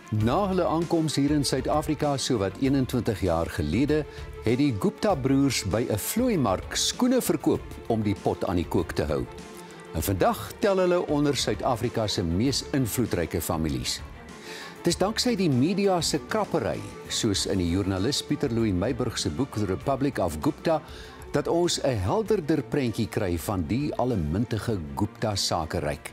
Na hulle aankoms hier in Suid-Afrika sowat 21 jaar gelede, het die Gupta broers by 'n vlooimark skoene verkoop om die pot aan die kook te hou. En vandag tel hulle onder Suid-Afrika se mees invloedryke families. Dis danksy die media se krappery, soos in die joernalis Pieter Louis Meiburg se boek The Republic of Gupta, dat ons 'n helderder prentjie kry van die allemintige Gupta sakeryk.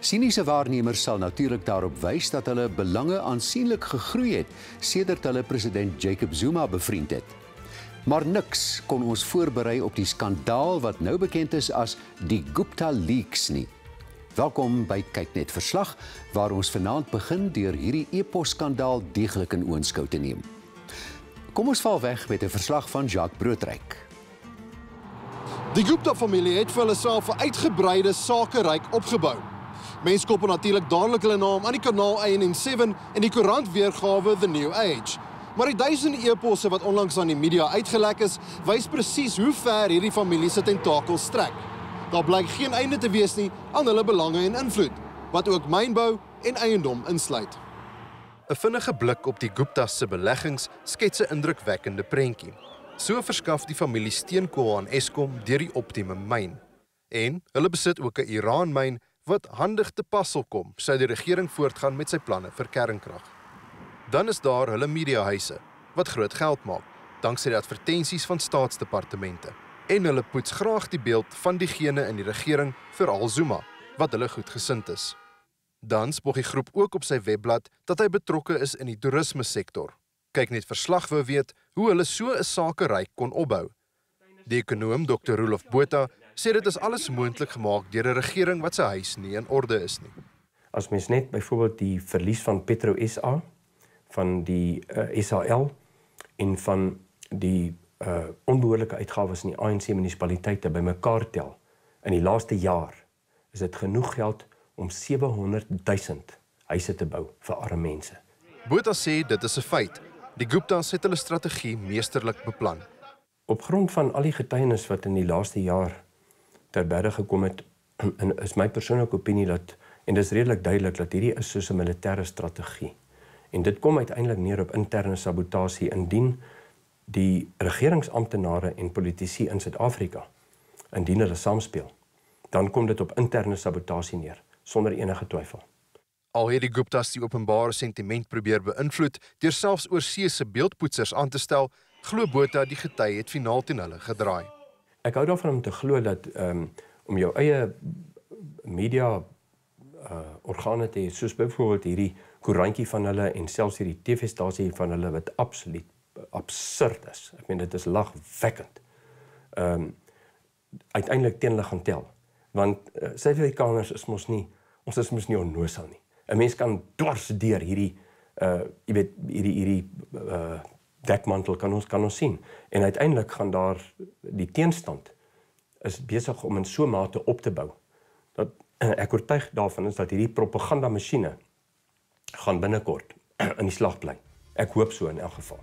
Siniese waarnemers sal natuurlik daarop wys dat hulle belange aansienlik gegroei het sedert hulle president Jacob Zuma bevriend het. Maar niks kon ons voorberei op die skandaal wat nou bekend is as die Guptaleaks nie. Welkom by kykNET Verslag, waar ons vanaand begin deur hierdie e-posskandaal deeglik in oënskou te neem. Kom ons val weg met 'n verslag van Jacques Broodryk. Die Gupta-familie het vir hulle self 'n uitgebreide sakeryk opgebou. Mense koppel natuurlik dadelik hulle naam aan die kanaal INN7 en die koerantweergawe The New Age. Maar die duisende e-posse wat onlangs aan die media uitgelek is, wys presies hoe ver hierdie familie se tentakels strek. Daar blyk geen einde te wees nie aan hulle belange en invloed, wat ook mynbou en eiendom insluit. 'n Vinnige blik op die Guptas se beleggings skets 'n indrukwekkende prentjie. So verskaf die familie steenkool aan Eskom deur die Optimum myn. En hulle besit ook 'n Iran-myn wat handig te pas sal kom, sou die regering voortgaan met sy planne vir kernkrag. Dan is daar hulle mediahuise, wat groot geld maak, danksy die advertensies van staatsdepartemente. En hulle poets graag die beeld van diegene in die regering, veral Zuma, wat hulle goedgesind is. Dan spog die groep ook op sy webblad dat hy betrokke is in die toerismesektor. kykNET Verslag wou weet hoe hulle so 'n sakeryk kon opbou. Die ekonoom Dr. Roelof Botha sê dit is alles moontlik gemaak deur 'n regering wat sy huis nie in orde is nie. As mens net byvoorbeeld die verlies van Petro SA, van die SAL en van die onbehoorlike uitgawes in die ANC munisipaliteite bymekaar tel, in die laaste jaar is dit genoeg geld om 700.000 huise te bou vir arme mense. Botha sê dit is 'n feit. Die Guptas het hulle strategie meesterlik beplan. Op grond van al die getuienis wat in die laaste jaar ter berde gekom het, is my persoonlike opinie dat, en dit is redelik duidelik, dat hierdie is soos 'n militêre strategie. En dit kom uiteindelik neer op interne sabotasie indien die regeringsamptenare en politici in Suid-Afrika, indien hulle saamspeel, dan kom dit op interne sabotasie neer, sonder enige twyfel. Al het die Guptas die openbare sentiment probeer beïnvloed deur selfs oorseese beeldpoetsers aan te stel, glo Botha die gety het finaal teen hulle gedraai. Ek hou daarvan om te glo dat om jou eie media organe te hê, soos byvoorbeeld hierdie koerantjie van hulle en selfs hierdie TV-stasie van hulle wat absoluut absurd is. Ek meen dit is lagwekkend. Uiteindelik teen hulle gaan tel. Want Suid-Afrikaners is mos nie, ons is mos nie onnosel nie. 'n Mens kan dwars deur hierdie hierdie dekmantel kan ons sien. En uiteindelik gaan daar die teenstand is besig om in so 'n mate op te bou. Dat ek oortuig daarvan is dat hierdie propagandamasjiene gaan binnekort in die slag bly. Ek hoop so in elk geval.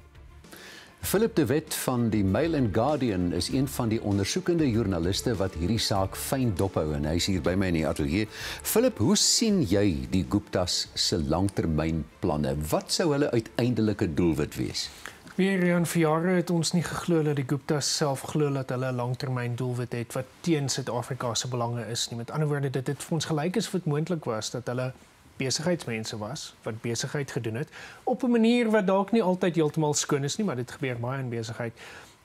Philip de Wet van die Mail and Guardian is een van die ondersoekende joernaliste wat hierdie saak fyn dophou en hy is hier by my in die ateljee. Philip, hoe sien jy die Guptas se langtermynplanne? Wat sou hulle uiteindelike doelwit wees? Weer aan vir jare het ons nie geglo dat die Guptas self glo dat hulle 'n langtermyn doelwit het wat teen Suid-Afrika se belange is nie. Met ander woorde, dit het vir ons gelyk as wat moontlik was dat hulle besigheidsmense was wat besigheid gedoen het op 'n manier wat dalk nie altyd heeltemal skoon is nie, maar dit gebeur baie in besigheid.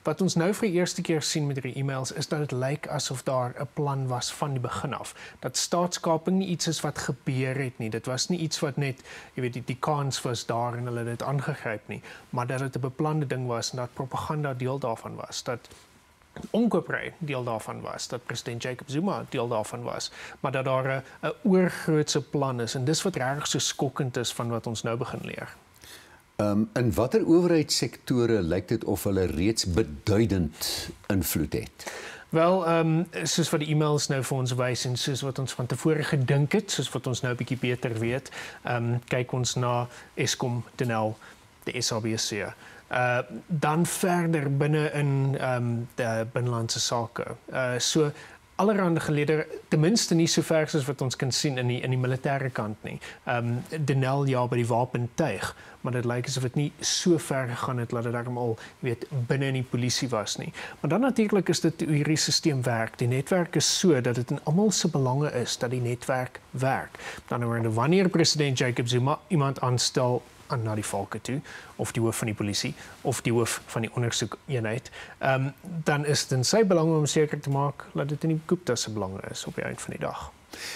Wat ons nou vir die eerste keer sien met hierdie e-mails is dat dit lyk asof daar 'n plan was van die begin af. Dat staatskaping nie iets is wat gebeur het nie. Dit was nie iets wat net, jy weet, die kans was daar en hulle het dit aangegryp nie, maar dat dit 'n beplande ding was en dat propaganda deel daarvan was, dat omkoopry deel daarvan was, dat president Jacob Zuma deel daarvan was, maar dat daar 'n oorgrootse plan is en dis wat regtig so skokkend is van wat ons nou begin leer. In watter owerheidssektore lyk dit of hulle reeds beduidend invloed het? Wel, soos wat die e-mails nou vir ons wys en soos wat ons van tevore gedink het, soos wat ons nou 'n bietjie beter weet, kyk ons na Eskom, Denel, die SABC. Dan verder binne in die binnelandse sake. So allerhande gelede, ten minste nie so ver as wat ons kan sien in die militêre kant nie. Denel ja by die wapentuig, maar dit lyk asof dit nie so ver gegaan het dat dit daarom al, binne in die polisie was nie. Maar dan natuurlik is dit hoe hierdie stelsel werk. Die netwerk is so dat dit in almal se belange is dat die netwerk werk. Met ander woorde, wanneer president Jacob Zuma iemand aanstel na die valke toe, of die hoof van die polisie, of die hoof van die ondersoekeenheid, dan is dit in sy belang om seker te maak dat dit in die Guptas se belange is op die eind van die dag.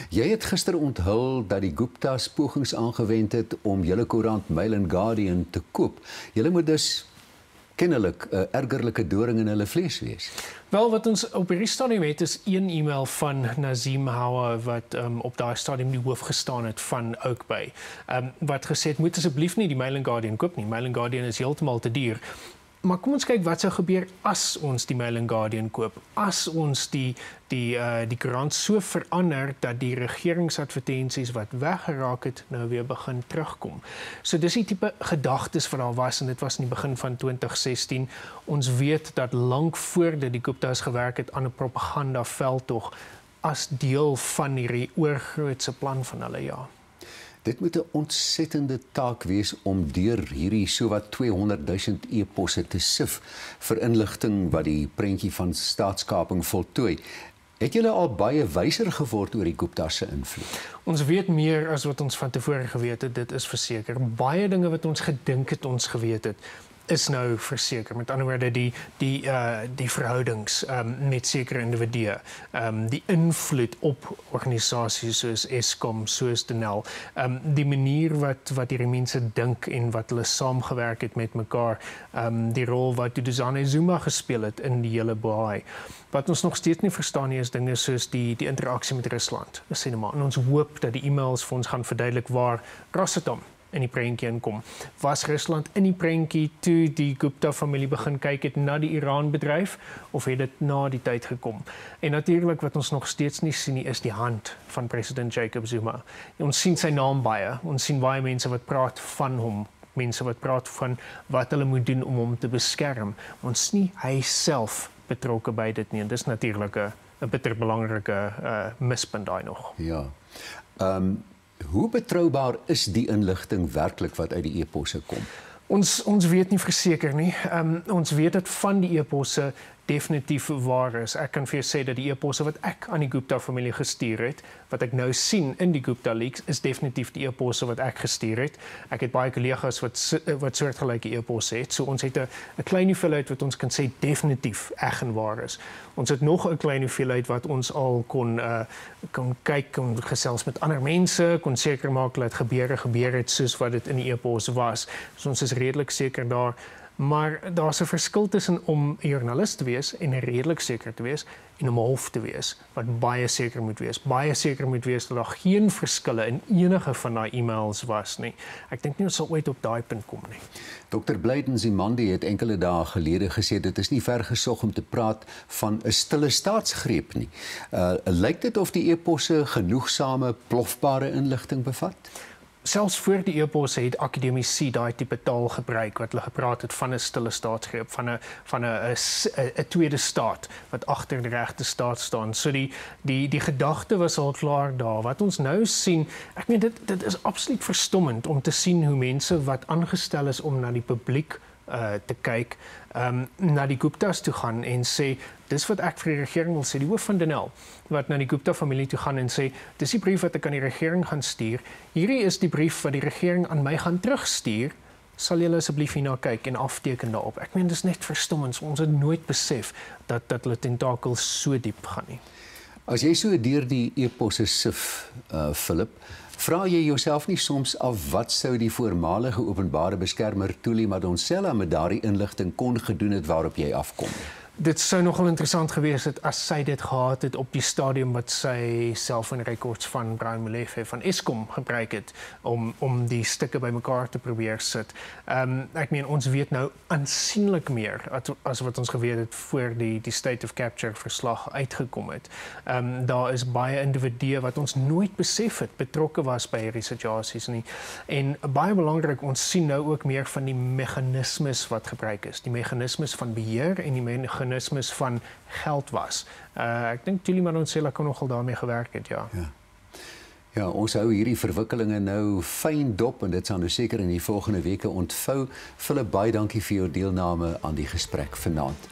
Jy het gister onthul dat die Guptas pogings aangewend het om julle koerant Mail and Guardian te koop. Julle moet dus kennelik 'n ergerlike doring in hulle vlees wees. Wel, wat ons op hierdie stadium het, is een e-mail van Nazim Hawa, wat op daai stadium die hoof gestaan het van Oakbay, wat gesê het, moet asseblief nie die Mail and Guardian koop nie. Mail and Guardian is heeltemal te duur. Maar kom ons kyk wat sou gebeur as ons die Mail and Guardian koop, as ons die koerant so verander dat die regeringsadvertensies wat weggeraak het nou weer begin terugkom. So dis die tipe gedagtes wat daar was, en dit was in die begin van 2016. Ons weet dat lank voordat die Guptas gewerk het aan 'n propaganda veldtog as deel van hierdie oorgrootse plan van hulle, ja. Dit moet 'n ontsettende taak wees om deur hierdie sowat 200.000 e-posse te sif vir inligting wat die prentjie van staatskaping voltooi. Het julle al baie wyser geword oor die Guptas se invloed? Ons weet meer as wat ons van tevore geweet het, dit is verseker. Baie dinge wat ons gedink het ons geweet het, is nou verseker. Met ander woorde, die verhoudings met sekere individue, die invloed op organisasies soos Eskom, soos Denel, die manier wat hierdie mense dink en wat hulle saamgewerk het met mekaar, die rol wat Duduzane Zuma gespeel het in die hele boei. Wat ons nog steeds nie verstaan nie, is dinge soos die interaksie met Rusland. En ons hoop dat die e-mails vir ons gaan verduidelik waar Rosatom in die prentjie inkom. Was Rusland in die prentjie toe die Gupta familie begin kyk het na die Iran bedryf, of het dit na die tyd gekom? En natuurlik wat ons nog steeds nie sien nie, is die hand van president Jacob Zuma. Ons sien sy naam baie, ons sien baie mense wat praat van hom, mense wat praat van wat hulle moet doen om hom te beskerm. Ons nie hy self betrokke by dit nie, en dis natuurlik 'n bitter belangrike mispunt daai nog. Ja. Hoe betroubaar is die inligting werklik wat uit die e-posse kom? Ons weet nie verseker nie. Ons weet dat van die e-posse definitief waar is. Ek kan vir jou sê dat die e-posse wat ek aan die Gupta familie gestuur het, wat ek nou sien in die Guptaleaks, is definitief die e-posse wat ek gestuur het. Ek het baie kollegas wat soortgelyke e-posse het. So ons het 'n klein hoeveelheid wat ons kan sê definitief eg en waar is. Ons het nog 'n klein hoeveelheid wat ons al kon kyk, kon gesels met ander mense, kon seker maak dat gebeur het soos wat dit in die e-posse was. So ons is redelik seker daar. Maar daar's 'n verskil tussen om 'n joernalis te wees en redelik seker te wees en om 'n hof te wees wat baie seker moet wees. Baie seker moet wees dat daar geen verskille in enige van daai e-mails was nie. Ek dink nie ons sal ooit op daai punt kom nie. Dr. Blyden Zimandi het enkele dae gelede gesê dit is nie ver gesog om te praat van 'n stille staatsgreep nie. Lyk dit of die e-posse genoegsame plofbare inligting bevat? Selfs voor die e-posse het akademici daai tipe taal gebruik wat hulle gepraat het van 'n stille staatsgreep, van 'n tweede staat wat agter die regte staat staan. So die gedagte was al klaar daar. Wat ons nou sien, ek meen dit is absoluut verstommend om te sien hoe mense wat aangestel is om na die publiek te kyk, na die Guptas toe gaan en sê, dis wat ek vir die regering wil sê, die hoof van Denel, wat na die Gupta familie toe gaan en sê, dis die brief wat ek aan die regering gaan stuur, hierdie is die brief wat die regering aan my gaan terugstuur, sal julle asseblief hierna kyk en afteken daarop. Ek meen, dis net verstommend, ons het nooit besef dat hulle tentakels so diep gaan nie. As jy so deur die e-posse sif, Philip, vra jy jouself nie soms af wat sou die voormalige openbare beskermer Thuli Madonsela met daardie inligting kon gedoen het waarop jy afkom? Dit sou nogal interessant gewees het as sy dit gehad het op die stadium wat sy selfoonrekords van Brian Molefe van Eskom gebruik het om die stukke bymekaar te probeer sit. Ek meen, ons weet nou aansienlik meer as wat ons geweet het voor die State of Capture verslag uitgekom het. Daar is baie individue wat ons nooit besef het betrokke was by hierdie situasies nie. En baie belangrik, ons sien nou ook meer van die meganismes wat gebruik is. Die meganismes van beheer en die meganismes meganismes van geld was. Ek dink Julie Madonsela kan nogal daarmee gewerk het, ja. Ja, ons hou hierdie verwikkelinge nou fyn dop en dit sal nou seker in die volgende weke ontvou. Philip, baie dankie vir jou deelname aan die gesprek vanaand.